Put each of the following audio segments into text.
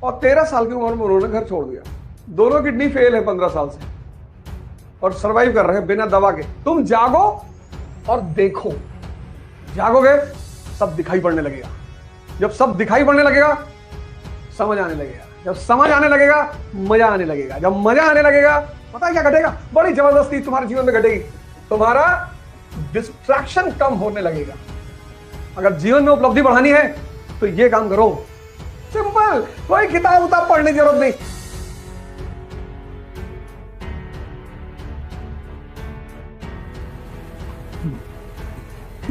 और 13 साल की उम्र में उन्होंने घर छोड़ दिया। दोनों किडनी फेल है 15 साल से और सरवाइव कर रहे हैं बिना दवा के। तुम जागो और देखो, जागोगे सब दिखाई पड़ने लगेगा। जब सब दिखाई पड़ने लगेगा समझ आने लगेगा, जब समझ आने लगेगा मजा आने लगेगा, जब मजा आने लगेगा पता है क्या घटेगा? बड़ी जबरदस्ती तुम्हारे जीवन में घटेगी। तुम्हारा डिस्ट्रैक्शन कम होने लगेगा। अगर जीवन में उपलब्धि बढ़ानी है तो ये काम करो, सिंपल, कोई किताब उताब पढ़ने की जरूरत नहीं।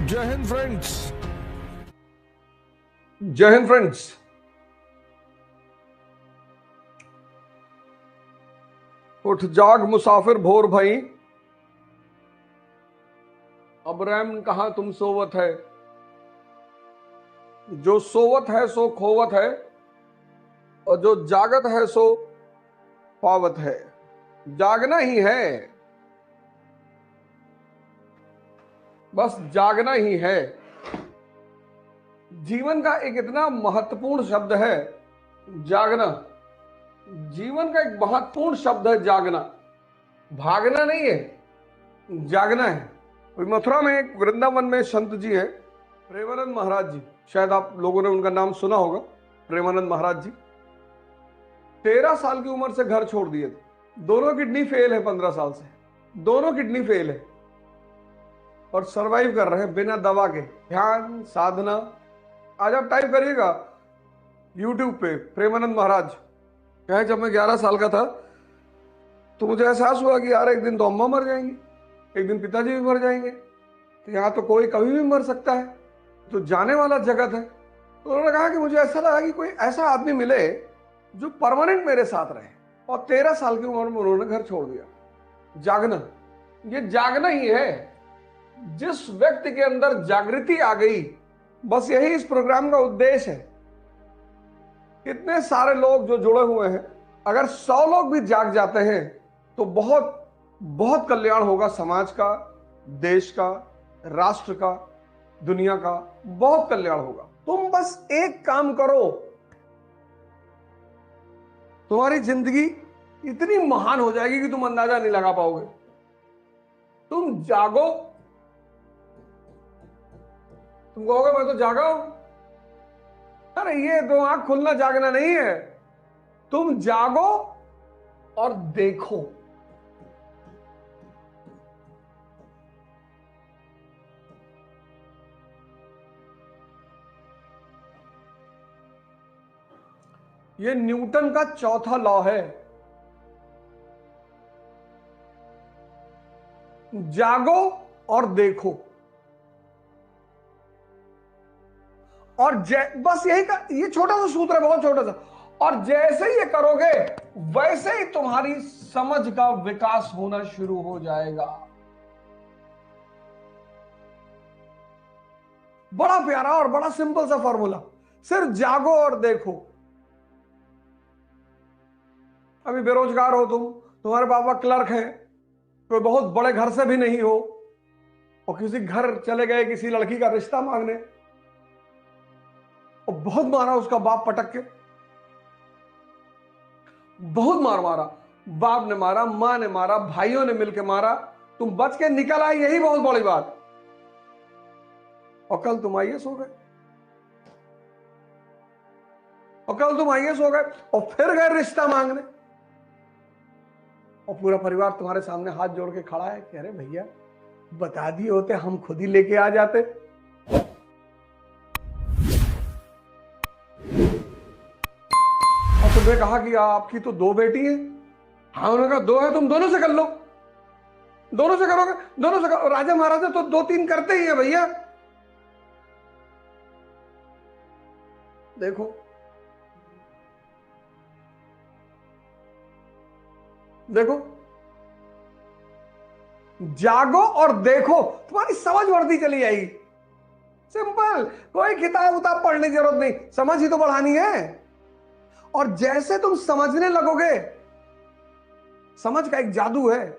जय हिंद फ्रेंड्स। जय हिंद फ्रेंड्स। उठ जाग मुसाफिर भोर भई, अब रैम कहां तुम सोवत है। जो सोवत है सो खोवत है और जो जागत है सो पावत है। जागना ही है, बस जागना ही है। जीवन का एक इतना महत्वपूर्ण शब्द है जागना। जीवन का एक महत्वपूर्ण शब्द है जागना। भागना नहीं है, जागना है। कोई मथुरा में एक वृंदावन में संत जी है, प्रेमानंद महाराज जी, शायद आप लोगों ने उनका नाम सुना होगा। प्रेमानंद महाराज जी 13 साल की उम्र से घर छोड़ दिए थे। दोनों किडनी फेल है 15 साल से, दोनों किडनी फेल है और सरवाइव कर रहे हैं बिना दवा के। ध्यान साधना, आज आप टाइप करिएगा यूट्यूब पे प्रेमानंद महाराज। कहे जब मैं 11 साल का था तो मुझे एहसास हुआ कि यार एक दिन तो अम्मा मर जाएंगी, एक दिन पिताजी भी मर जाएंगे, तो यहाँ तो कोई कभी भी मर सकता है, तो जाने वाला जगत है। तो उन्होंने कहा कि मुझे ऐसा लगा कि कोई ऐसा आदमी मिले जो परमानेंट मेरे साथ रहे। और 13 साल की उम्र में उन्होंने घर छोड़ दिया। जागना, ये जागना ही है। जिस व्यक्ति के अंदर जागृति आ गई, बस यही इस प्रोग्राम का उद्देश्य है। इतने सारे लोग जो जुड़े हुए हैं, अगर 100 लोग भी जाग जाते हैं तो बहुत बहुत कल्याण होगा समाज का, देश का, राष्ट्र का, दुनिया का, बहुत कल्याण होगा। तुम बस एक काम करो, तुम्हारी जिंदगी इतनी महान हो जाएगी कि तुम अंदाजा नहीं लगा पाओगे। तुम जागो, तुम कहोगे मैं तो जागा हूं। अरे ये तो आंख खुलना जागना नहीं है। तुम जागो और देखो। ये न्यूटन का चौथा लॉ है, जागो और देखो। और बस यही का, ये छोटा सा सूत्र है, बहुत छोटा सा। और जैसे ही ये करोगे वैसे ही तुम्हारी समझ का विकास होना शुरू हो जाएगा। बड़ा प्यारा और बड़ा सिंपल सा फॉर्मूला, सिर्फ जागो और देखो। अभी बेरोजगार हो तुम, तुम्हारे पापा क्लर्क हैं, कोई बहुत बड़े घर से भी नहीं हो, और किसी घर चले गए किसी लड़की का रिश्ता मांगने, और बहुत मारा उसका बाप पटक के, बहुत मार मारा, बाप ने मारा, मां ने मारा, भाइयों ने मिलकर मारा, तुम बच के निकल आए, यही बहुत बड़ी बात। और कल तुम आईएएस हो गए, और कल तुम आईएएस हो गए और फिर गए रिश्ता मांगने, और पूरा परिवार तुम्हारे सामने हाथ जोड़ के खड़ा है कि अरे भैया बता दिए होते हम खुद ही लेके आ जाते। और तुमने कहा कि आपकी तो 2 बेटी है। हाँ, उन्होंने कहा 2 है, तुम दोनों से कर लो, दोनों से करोगे, दोनों से करो। राजा महाराजा तो 2-3 करते ही है भैया। देखो देखो, जागो और देखो, तुम्हारी समझ बढ़ती चली जाएगी। सिंपल, कोई किताब उताब पढ़ने की जरूरत नहीं, समझ ही तो बढ़ानी है। और जैसे तुम समझने लगोगे, समझ का एक जादू है,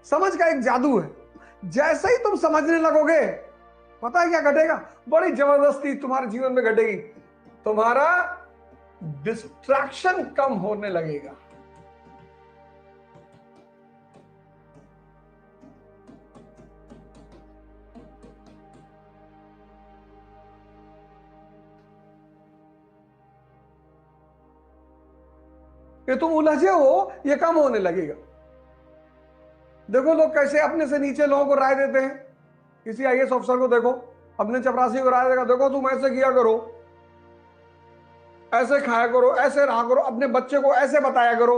समझ का एक जादू है। जैसे ही तुम समझने लगोगे पता है क्या घटेगा? बड़ी जबरदस्ती तुम्हारे जीवन में घटेगी। तुम्हारा डिस्ट्रैक्शन कम होने लगेगा। ये तुम उलझे हो, ये कम होने लगेगा। देखो लोग कैसे अपने से नीचे लोगों को राय देते हैं। किसी आईएएस अफसर को देखो, अपने चपरासी को राय देगा, देखो तुम ऐसे किया करो, ऐसे खाया करो, ऐसे रहा करो, अपने बच्चे को ऐसे बताया करो।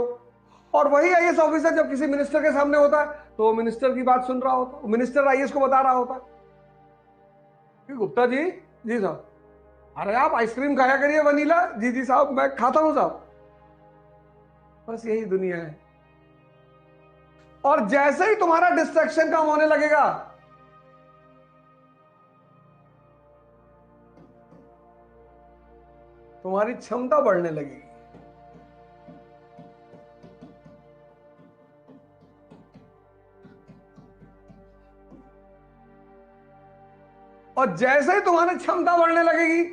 और वही आईएएस ऑफिसर जब किसी मिनिस्टर के सामने होता है तो वो मिनिस्टर की बात सुन रहा होता है, मिनिस्टर आईएएस को बता रहा होता है कि गुप्ता जी, जी साहब, अरे आप आइसक्रीम खाया करिए वनीला, जी जी साहब मैं खाता हूं साहब। बस यही दुनिया है। और जैसे ही तुम्हारा डिस्ट्रैक्शन कम होने लगेगा, तुम्हारी क्षमता बढ़ने लगेगी। और जैसे ही तुम्हारी क्षमता बढ़ने लगेगी,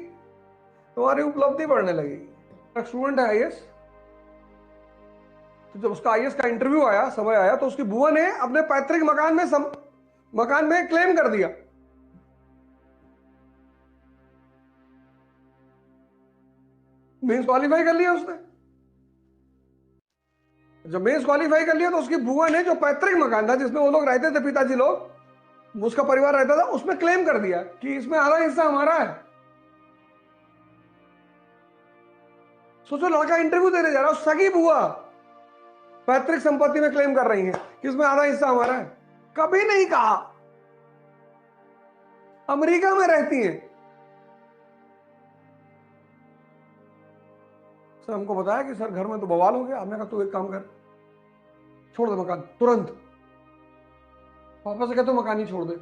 तुम्हारी उपलब्धि बढ़ने लगेगी। स्टूडेंट है आईएएस, तो जब उसका आईएएस का इंटरव्यू आया, समय आया, तो उसकी बुआ ने अपने पैतृक मकान में क्लेम कर दिया। मेंस क्वालिफाई कर लिया उसने। जब मेंस क्वालिफाई कर लिया तो उसकी बुआ ने जो पैतृक मकान था जिसमें वो लोग रहते थे, पिताजी लोग, उसका परिवार रहता था, उसमें क्लेम कर दिया कि इसमें आधा हिस्सा हमारा है। सोचो, लड़का इंटरव्यू देने जा रहा है, सगी बुआ पैतृक संपत्ति में क्लेम कर रही है कि इसमें आधा हिस्सा हमारा है। कभी नहीं कहा। अमेरिका में रहती है, सर हमको बताया कि सर घर में तो बवाल हो गया। हमने कहा तू एक काम कर, छोड़ दे मकान तुरंत। पापा से कहते मकान ही छोड़ दे,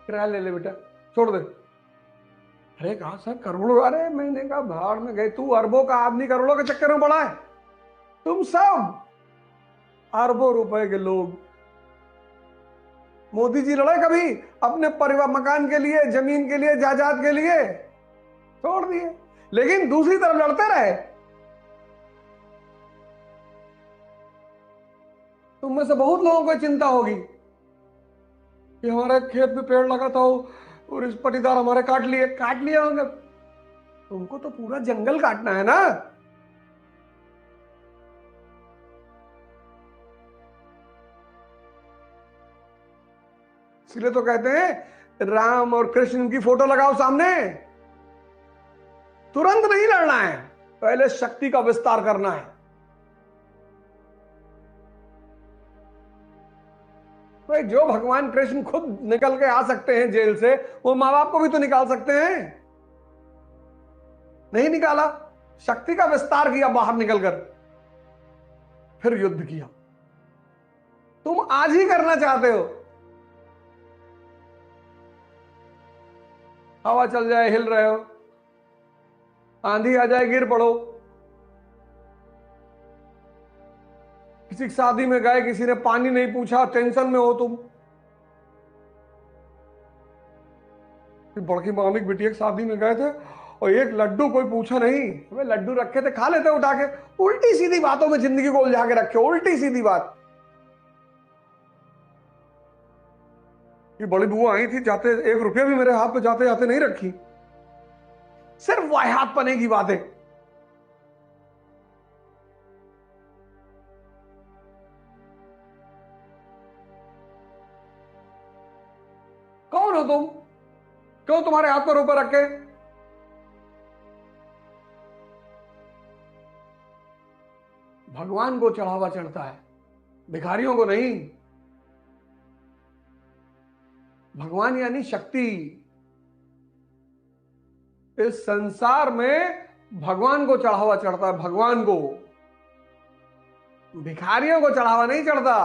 किराया ले ले बेटा, छोड़ दे। अरे कहा सर करोड़ों, अरे मैंने कहा भाड़ में गए, तू अरबों का आदमी करोड़ों के चक्कर में पड़ा है। तुम सब अरबों रुपए के लोग। मोदी जी लड़े कभी अपने परिवार, मकान के लिए, जमीन के लिए, जायदाद के लिए? छोड़ दिए। लेकिन दूसरी तरफ लड़ते रहे। तुम में से बहुत लोगों को चिंता होगी कि हमारे खेत में पेड़ लगा था और इस पटीदार हमारे काट लिए होंगे। तुमको तो पूरा जंगल काटना है ना। इसलिए तो कहते हैं राम और कृष्ण की फोटो लगाओ सामने। तुरंत नहीं लड़ना है, पहले शक्ति का विस्तार करना है। तो जो भगवान कृष्ण खुद निकल के आ सकते हैं जेल से, वो मां बाप को भी तो निकाल सकते हैं। नहीं निकाला, शक्ति का विस्तार किया बाहर निकलकर, फिर युद्ध किया। तुम आज ही करना चाहते हो। हवा चल जाए हिल रहे हो, आंधी आ जाए गिर पड़ो, किसी की शादी में गए, किसी ने पानी नहीं पूछा, टेंशन में हो तुम। बड़की मामी की बिटिया की शादी में गए थे और एक लड्डू कोई पूछा नहीं, हमें लड्डू रखे थे, खा लेते उठा के। उल्टी सीधी बातों में जिंदगी को उलझा के रखे, उल्टी सीधी बात। ये बड़ी बुआ आई थी, जाते 1 रुपया भी मेरे हाथ पे जाते जाते नहीं रखी, सिर्फ वाहियात पने की बातें। कौन हो तुम? क्यों तुम्हारे हाथ पर ऊपर रखे? भगवान को चढ़ावा चढ़ता है, भिखारियों को नहीं। भगवान यानी शक्ति। इस संसार में भगवान को चढ़ावा चढ़ता है, भगवान को। भिखारियों को चढ़ावा नहीं चढ़ता,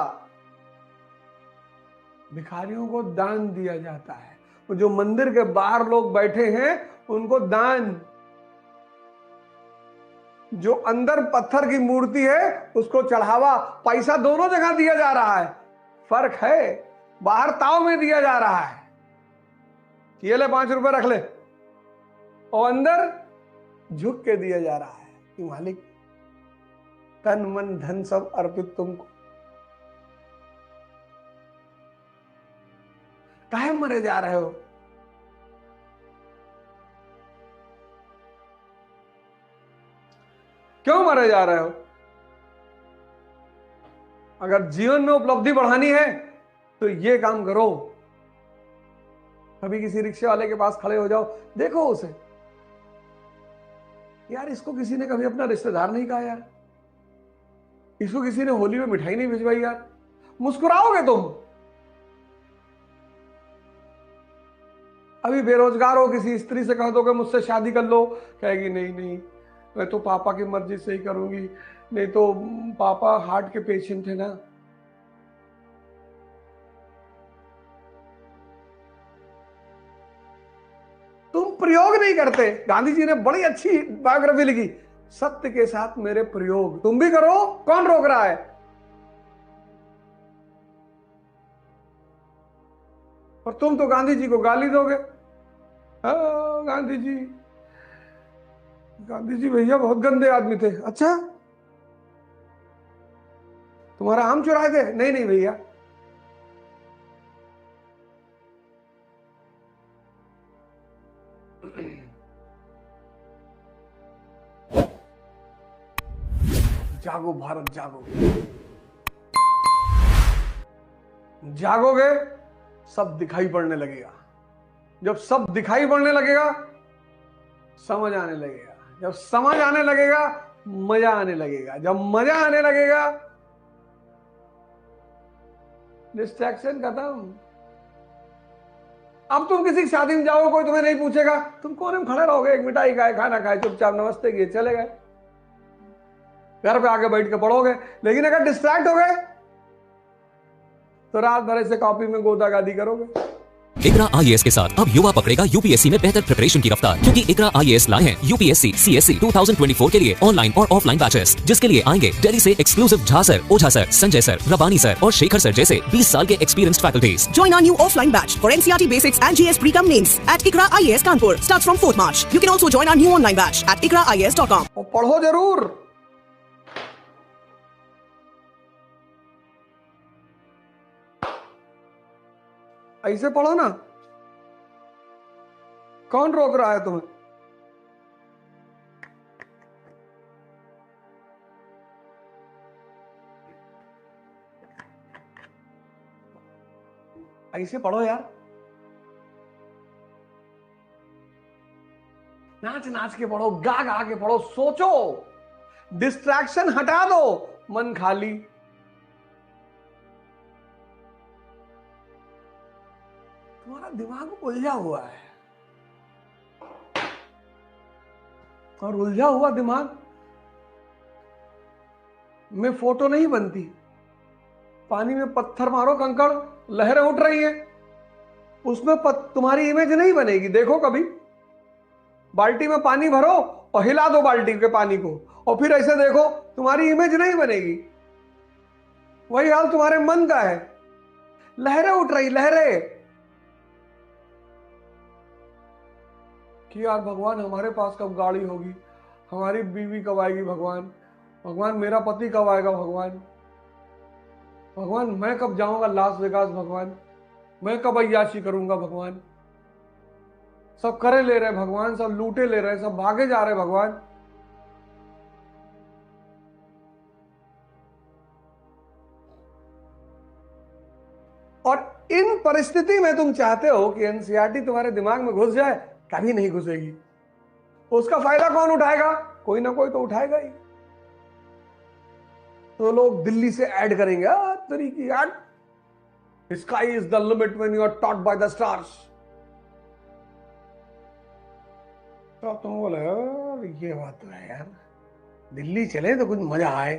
भिखारियों को दान दिया जाता है। वो जो मंदिर के बाहर लोग बैठे हैं उनको दान, जो अंदर पत्थर की मूर्ति है उसको चढ़ावा। पैसा दोनों जगह दिया जा रहा है, फर्क है, बाहर ताव में दिया जा रहा है, ये ले 5 रुपए रख ले, और अंदर झुक के दिया जा रहा है कि मालिक तन मन धन सब अर्पित तुमको। काहे मरे जा रहे हो? क्यों मरे जा रहे हो? अगर जीवन में उपलब्धि बढ़ानी है तो ये काम करो। कभी किसी रिक्शे वाले के पास खड़े हो जाओ, देखो उसे, यार इसको किसी ने कभी अपना रिश्तेदार नहीं कहा यार, इसको किसी ने होली में मिठाई नहीं भिजवाई यार, मुस्कुराओगे तुम। अभी बेरोजगार हो, किसी स्त्री से कह दोगे मुझसे शादी कर लो, कहेगी नहीं नहीं मैं तो पापा की मर्जी से ही करूंगी, नहीं तो पापा हार्ट के पेशेंट है ना। तुम प्रयोग नहीं करते। गांधी जी ने बड़ी अच्छी बायोग्राफी लिखी, सत्य के साथ मेरे प्रयोग। तुम भी करो, कौन रोक रहा है? और तुम तो गांधी जी को गाली दोगे। गांधी जी, गांधी जी भैया बहुत गंदे आदमी थे। अच्छा, तुम्हारा आम चुराए थे? नहीं नहीं भैया। जागो भारत जागो। जागोगे सब दिखाई पड़ने लगेगा। जब सब दिखाई पड़ने लगेगा समझ आने लगेगा। जब समझ आने लगेगा मजा आने लगेगा। जब मजा आने लगेगा डिस्ट्रैक्शन खत्म। अब तुम किसी शादी में जाओ, कोई तुम्हें नहीं पूछेगा, तुम कोने में खड़े रहोगे, एक मिठाई खाए, खाना खाए, चुपचाप नमस्ते किए चले गए, घर पे आके बैठ के पढ़ोगे। लेकिन अगर डिस्ट्रैक्ट हो गए तो रात भर से कॉपी में गोदागादी करोगे। इकरा आईएएस के साथ अब युवा पकड़ेगा यूपीएससी में बेहतर प्रिपरेशन की रफ्तार, क्योंकि इकरा आईएएस लाए हैं यूपीएससी सीएससी 2024 के लिए ऑनलाइन और ऑफलाइन बैचेस, जिसके लिए आएंगे दिल्ली से एक्सक्लूसिव झा सर, ओझा सर, संजय सर, रबानी सर और शेखर सर जैसे 20 साल के experienced faculties. Join our new offline batch for NCERT Basics and GS Pre-Com Names at ICRA IAS Kanpur. Starts from 4th March. You can also join our new online batch at ikraias.com. और पढ़ो जरूर। ऐसे पढ़ो ना, कौन रोक रहा है तुम्हें? ऐसे पढ़ो यार, नाच नाच के पढ़ो, गा गा के पढ़ो, सोचो, डिस्ट्रैक्शन हटा दो, मन खाली। तुम्हारा दिमाग उलझा हुआ है, और उलझा हुआ दिमाग में फोटो नहीं बनती। पानी में पत्थर मारो, कंकड़, लहरें उठ रही हैं, उसमें तुम्हारी इमेज नहीं बनेगी। देखो कभी, बाल्टी में पानी भरो और हिला दो बाल्टी के पानी को, और फिर ऐसे देखो, तुम्हारी इमेज नहीं बनेगी। वही हाल तुम्हारे मन का है, लहरें उठ रही, लहरें कि यार भगवान हमारे पास कब गाड़ी होगी, हमारी बीवी कब आएगी, भगवान भगवान मेरा पति कब आएगा, भगवान भगवान मैं कब जाऊंगा लास वेगास, भगवान मैं कब अय्याशी करूंगा, भगवान सब करे ले रहे भगवान, सब लूटे ले रहे, सब भागे जा रहे भगवान। और इन परिस्थिति में तुम चाहते हो कि एनसीईआरटी तुम्हारे दिमाग में घुस जाए, कभी नहीं घुसेगी। उसका फायदा कौन उठाएगा? कोई ना कोई तो उठाएगा ही। तो लोग दिल्ली से ऐड करेंगे, तरीकी add, sky is the limit when you are taught by the stars. तो तुम बोले ये बात तो है यार, दिल्ली चले तो कुछ मजा आए।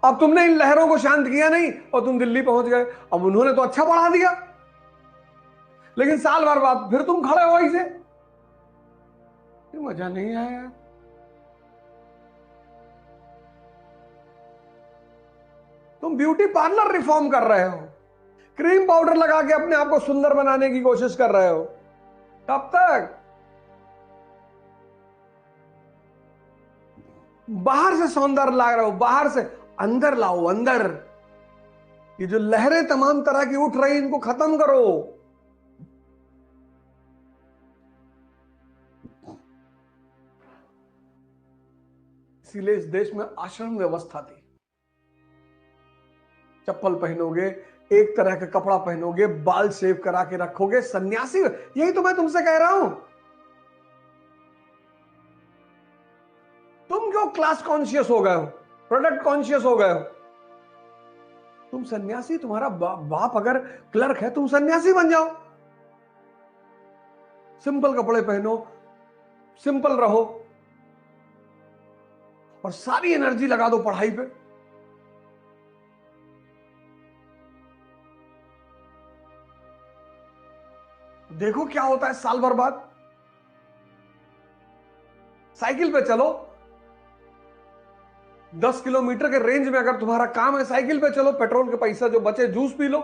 अब तुमने इन लहरों को शांत किया नहीं और तुम दिल्ली पहुंच गए। अब उन्होंने तो अच्छा पढ़ा दिया, लेकिन साल भर बाद फिर तुम खड़े हो ऐसे, मजा नहीं आया यार। तुम ब्यूटी पार्लर रिफॉर्म कर रहे हो, क्रीम पाउडर लगा के अपने आप को सुंदर बनाने की कोशिश कर रहे हो, कब तक? बाहर से सौंदर्य ला रहे हो, बाहर से अंदर लाओ, अंदर। ये जो लहरें तमाम तरह की उठ रही, इनको खत्म करो। इसीलिए इस देश में आश्रम व्यवस्था थी। चप्पल पहनोगे, एक तरह का कपड़ा पहनोगे, बाल शेव करा के रखोगे, सन्यासी। यही तो मैं तुमसे कह रहा हूं। तुम क्यों क्लास कॉन्शियस हो गए हो, प्रोडक्ट कॉन्शियस हो गए हो? तुम सन्यासी, तुम्हारा बाप अगर क्लर्क है, तुम सन्यासी बन जाओ। सिंपल कपड़े पहनो, सिंपल रहो, और सारी एनर्जी लगा दो पढ़ाई पे। देखो क्या होता है साल भर बाद। साइकिल पे चलो, 10 किलोमीटर के रेंज में अगर तुम्हारा काम है, साइकिल पे चलो, पेट्रोल के पैसा जो बचे जूस पी लो।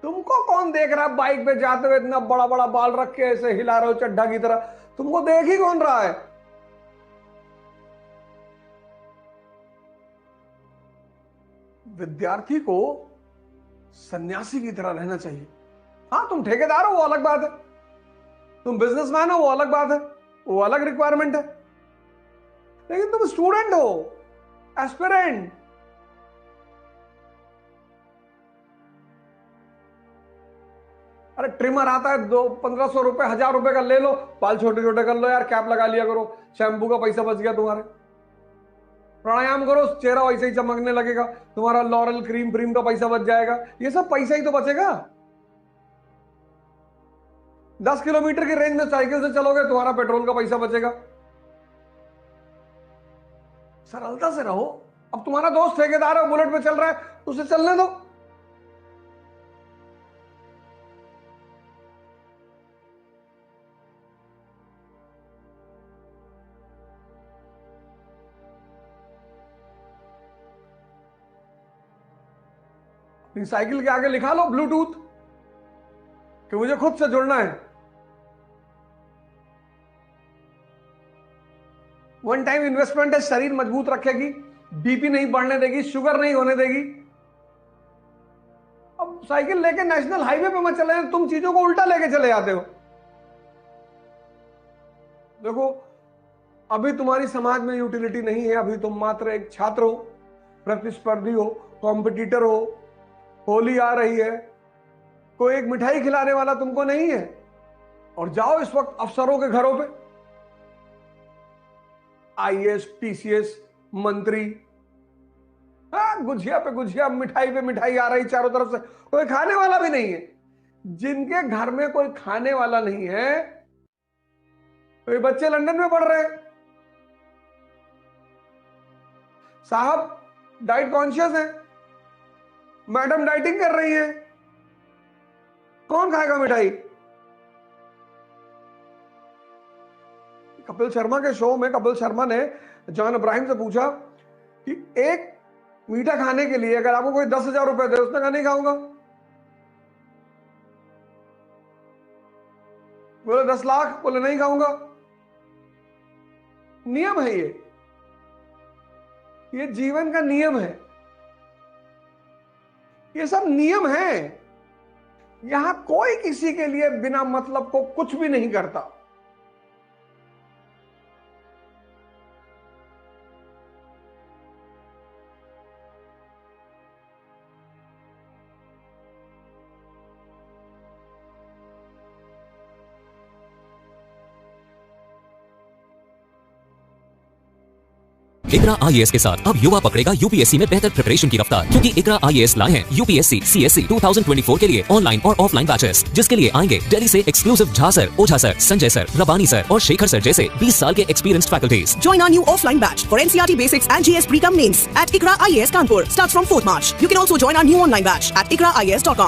तुमको कौन देख रहा है बाइक पे जाते हुए, इतना बड़ा बड़ा बाल रख के ऐसे हिला रहे हो चड्ढा की तरह? तुमको देख ही कौन रहा है? विद्यार्थी को सन्यासी की तरह रहना चाहिए। हाँ, तुम ठेकेदार हो वो अलग बात है, तुम बिजनेसमैन हो वो अलग बात है, वो अलग रिक्वायरमेंट है, लेकिन तुम स्टूडेंट हो, एस्पिरेंट। अरे ट्रिमर आता है 1500 रुपए, 1000 रुपए का ले लो, बाल छोटे छोटे कर लो यार, कैप लगा लिया करो, शैम्पू का पैसा बच गया तुम्हारे। प्राणायाम करो, चेहरा वैसे ही चमकने लगेगा, तुम्हारा लॉरल क्रीम का पैसा बच जाएगा। ये सब पैसा ही तो बचेगा। 10 किलोमीटर की रेंज में साइकिल से चलोगे, तुम्हारा पेट्रोल का पैसा बचेगा। सरलता से रहो। अब तुम्हारा दोस्त ठेकेदार है, बुलेट पे चल रहा है, उसे चलने दो। साइकिल के आगे लिखा लो ब्लूटूथ, कि मुझे खुद से जुड़ना है। वन टाइम इन्वेस्टमेंट है, शरीर मजबूत रखेगी, बीपी नहीं बढ़ने देगी, शुगर नहीं होने देगी। अब साइकिल लेके नेशनल हाईवे पे मत चले, तुम चीजों को उल्टा लेके चले जाते हो। देखो, अभी तुम्हारी समाज में यूटिलिटी नहीं है, अभी तुम मात्र एक छात्र हो, प्रतिस्पर्धी हो, कॉम्पिटिटर हो। होली आ रही है, कोई एक मिठाई खिलाने वाला तुमको नहीं है, और जाओ इस वक्त अफसरों के घरों पे, आईएएस, पीसीएस, मंत्री, गुझिया पे गुझिया, मिठाई पे मिठाई आ रही चारों तरफ से, कोई खाने वाला भी नहीं है। जिनके घर में कोई खाने वाला नहीं है, तो बच्चे लंदन में पढ़ रहे हैं। साहब डाइट कॉन्शियस है, मैडम डाइटिंग कर रही है, कौन खाएगा मिठाई? कपिल शर्मा के शो में कपिल शर्मा ने जॉन अब्राहम से पूछा कि एक मीठा खाने के लिए अगर आपको कोई 10,000 रुपए दे, उसने कहा नहीं खाऊंगा। बोले 10 लाख, बोले नहीं खाऊंगा। नियम है ये जीवन का नियम है, ये सब नियम है। यहां कोई किसी के लिए बिना मतलब को कुछ भी नहीं करता। इकरा आईएएस के साथ अब युवा पकड़ेगा यूपीएससी में बेहतर प्रिपरेशन की रफ्तार, क्योंकि इकरा आईएएस लाए हैं यूपीएससी सीएससी 2024 के लिए ऑनलाइन और ऑफलाइन बैचेस, जिसके लिए आएंगे दिल्ली से एक्सक्लूसिव झा सर, ओझा सर, संजय सर, रबानी सर और शेखर सर जैसे 20 साल के experienced faculties. Join our new offline batch for NCERT Basics and GS Pre-Com names at ICRA IAS Kanpur. Starts from 4th March. You can also join our new online batch at ikraias.com.